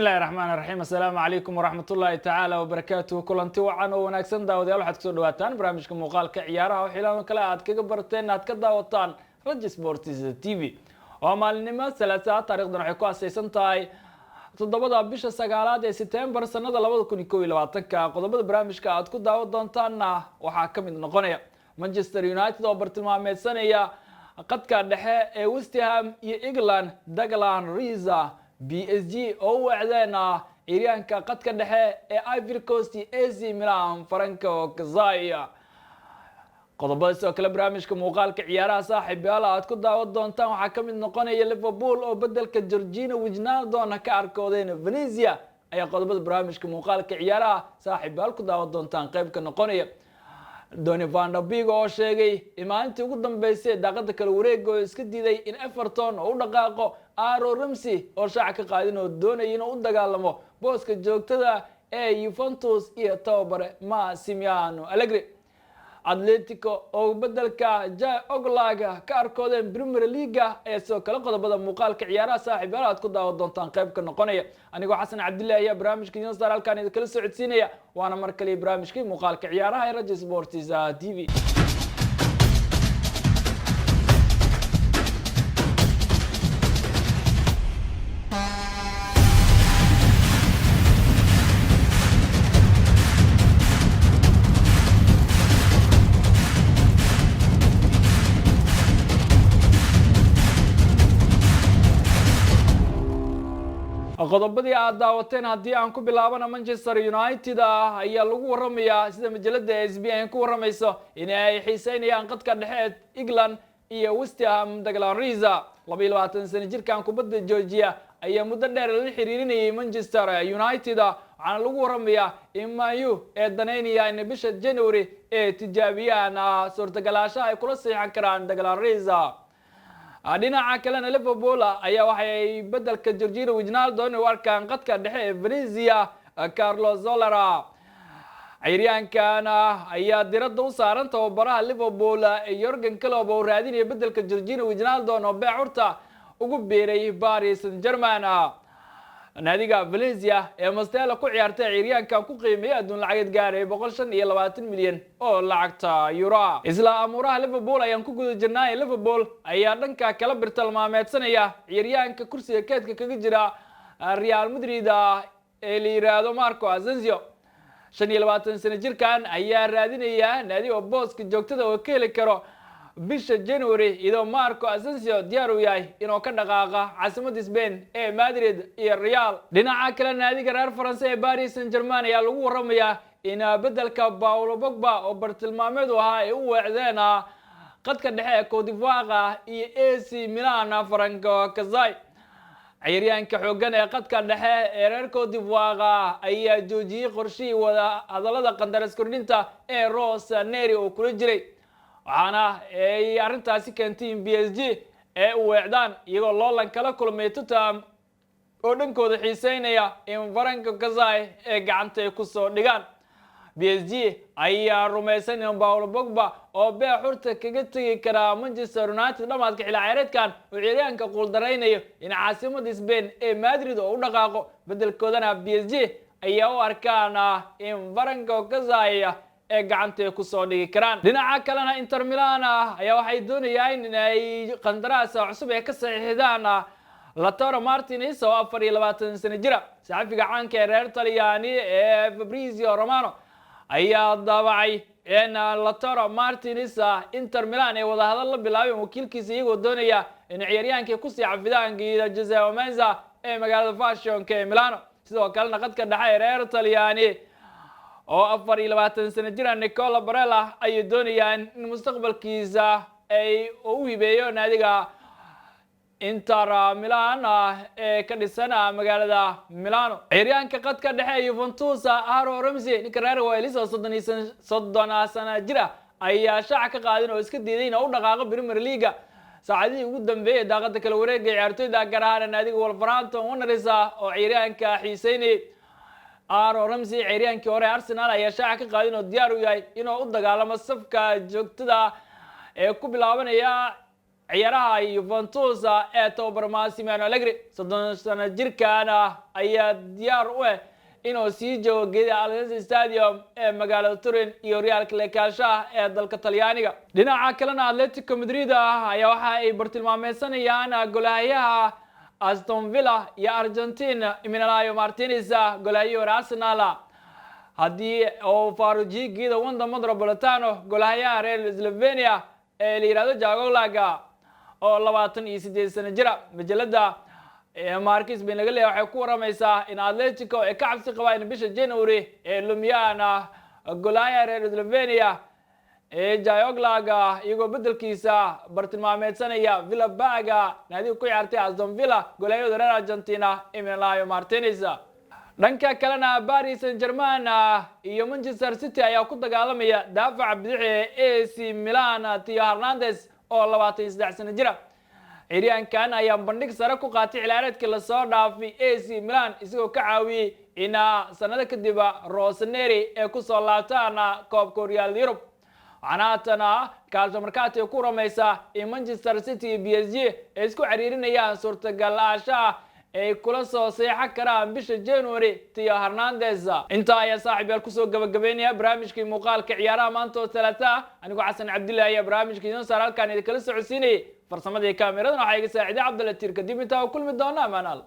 الله الرحمن الرحيم السلام عليكم ورحمة الله تعالى وبركاته كلنتي وعن وناكسن داوديال waxaad kusoo dhawaataan barnaamijka muuqaalka ciyaaraha oo xilaano kale aad kaga barteen aad ka daawataan Raj Sports TV oo maalinimo salaasa taariikhdan waxay ku asaysan tahay 7 bisha 9 ee September sanada 2021 qodobada barnaamijka aad ku daawan doontaan waxa ka mid noqonaya Manchester United oo bartilmaameedsanaya qadka dhexe ee West Ham iyo England Declan Rice PSG oo wacdana ciyaanka qadka dhexe ee Ivory Coast AC Milan Franco Kazaya qodobada soo kala barnaamijka muuqaalka ciyaaraha saaxiibayaal aad ku daawan doontaan waxa ka mid noqonaya Liverpool oo bedelka Jorginho Wijnaldum ka arkoodeen Venezia ayaa qodobada barnaamijka muuqaalka ciyaaraha saaxiibayaal ku daawan doontaan qayb ka noqonaya Donny van der Beek oo sheegay imaantii ugu dambeysay daaqada kala wareego iska diiday in Everton oo u dhaqaaqo Aaron Ramsey oo shaaca ka qaadin oo doonaya inuu u dagaalamo booska joogtada ee Juventus iyo tababare Massimiliano Allegri Atletico oo bedelka Jay Oglaga ka arkoodeen Premier League ee soo kala qodobada muuqaalka ciyaaraha saaxiibayaal aad ku daawan doontaan qayb ka noqonaya anigoo Xasan Cabdullaahi ayaa barnaamijka idin soo halkaan idin kala socodsiinaya waana mar kale barnaamijkii muuqaalka ciyaaraha ee Raj Sports TV qodobadii aad daawateen hadii aan ku bilaabana Manchester United ayaa lagu waramayaa sida majalada SBN ku waramayso in ay xiiseynayaan qadka dhexe England iyo West Ham Declan Rice 22 sano jirkaan kubadda Georgia ayaa muddo dheer la xiriirinayay Manchester United waxaana lagu waramayaa in Man U ee daneynaya in bisha January ee tijaabiyaan suurtagalaashaha ay kula saxiixan karaan Declan Rice dhinaca kalena Liverpool ayaa waxay bedelka Jorginho Wijnaldum u arkaan qadka dhexe ee Venezia Carlos Soler ciyaaryahankan ayaa diradda u saaran tababaraha Liverpool Jurgen Klopp oo raadinaya bedelka Jorginho Wijnaldum oo beecurta ugu biiray Paris Saint-Germain naadiga Venezia ee Mastella ku ciyaartay ciyaaryahankan ku qiimeeyay adduun lacag gaaray 125 milyan oo lacagta euro isla amuraha Liverpool ayaan ku guda jirnay Liverpool ayaa dhanka kala bartilmaameedsanaya ciyaaryahanka kursiga keedka kaga jira Real Madrid ee la yiraahdo Marco Asensio 25 sano jirkaan ayaa raadinaya naadi oo booska joogtada oo ka heli karo bisha January idoo Marco Asensio diyaar u yahay inuu ka dhaqaaqa caasimadda Spain ee Madrid iyo Real dhinaca kale naadiga reer France ee Paris Saint-Germain ayaa lagu waramayaa in bedelka Paul Pogba oo bartilmaameed ay u weecdeen qadka dhexe ee Cote d'Ivoire iyo AC Milan Franco Kazai ciyaaryahanka xoogan ee qadka dhexe ee reer Cote d'Ivoire ayaa joojiyay qorshihii wada hadalada qandaras kordhinta ee Rose Neri oo kula jiray waxaana ay arintaasi keentay in PSG ee u weecdaan iyagoo loolan kala kulmay Tottenham oo dhankooda xiiseynaya in Franco Kazai ee gacanta ku soo dhigaan PSG ayaa rumaysan in Paul Pogba oo beexurta kaga tagi kara Manchester United dhamaadka xilli ciyaareedkan oo ciyaaryahanka quuldareynayo in caasimadda Spain ee Madrid oo u dhaqaaqo bedelkoodana PSG ayaa u arkaan in Franco Kazai ee gacanta ku soo dhigi karaan dhinaca kalena Inter Milan ayaa waxay doonayaan in ay qandaraas cusub ee ka saxiixdaan Lautaro Martinez oo 24 sano jira saxafiga caanka ee reer Talyaani ee Fabrizio Romano ayaa daabacay in Lautaro Martinez Inter Milan ay wada hadal la bilaabeen wakiilkiisa iyagoo doonaya in ciyaaryahanka ku sii cafidaan geeda Giuseppe Meazza ee magaalada Fashionka ee Milano sidoo kale qadka dhexe ee reer Talyaani oo 24 sano jira Nicola Barella ay doonayaan in mustaqbalkiisa ay u hibeeyo naadiga Inter Milan ee ka dhisan magaalada Milano ciyaaryahanka qadka dhexe ee Juventus Aaron Ramsey ninka reer Wales oo 30 sano jira ayaa shaaca ka qaadin oo iska diiday inuu u dhaqaaqo Premier League saacadii ugu dambeeyay daaqada kala wareegga ciyaartoyda gaar ahaan naadiga Wolverhampton Wanderers oo ciyaaryahanka xiiseynay Aaron Ramsey ciyaaryahankii hore Arsenal ayaa shaaca ka qaadin oo diyaar u yahay inuu u dagaalamo safka joogtada ee ku bilaabanaya ciyaaraha Juventus ee tababar Massimiliano Allegri 30 sano jirkaan ayaa diyaar u ah inuu sii joogo geeda Allianz Stadium ee magaalada Turin iyo Real Calciano ee dalka Talyaaniga. Dhinaca kalena Atletico Madrid ayaa waxa ay bartilmaameedsanayaan golahayaha Aston Villa iyo Argentina Emiliano Martinez golahayaha Arsenal haddii uu faaruji geeda Wanda Metropolitano golahayaha Real Slovenia ee la yiraahdo Thiago Laga oo 28 sano jira. majalada Marquis Benagale waxay ku waramaysaa in Atletico ay ka cabsi qabaan bisha January ee lumiyana golahayaha Real Slovenia Thiago Laga iyagoo bedelkiisa bartilmaameedsanaya Villa Baga naadiga ku ciyaartay Aston Villa golahayaha Real Argentina Emiliano Martinez. dhanka kalena Paris Saint-Germain iyo Manchester City ayaa ku dagaalamaya daafaca bidix ee AC Milan Theo Hernandez oo 23 sano jira. ciyaaryahankan ayaa bandhig sare ku qaatay ciyaareedkii la soo dhaafay AC Milan isagoo ka caawiyay in sanado kadib Rossoneri ee ku soo laabtaan koobka Real Europe. waxaana Calcio Mercato ku ramaysa in Manchester City iyo PSG ay isku ciriirinayaan suurtagalaanshaha ay kula soo seexan karaan bisha January Theo Hernandez. inta ayaa saaxiibayaal ku soo gabagabeynaya barnaamijkii muuqaalka ciyaaraha maanta oo Talaata anigu Xasan Cabdullaahi ayaa barnaamijka idin soo halkaan idin kala socodsiinay farsamadii kaamirada waxaa iga saaciday Cabdulla Tiir kadib inta kulmi doona amaanal.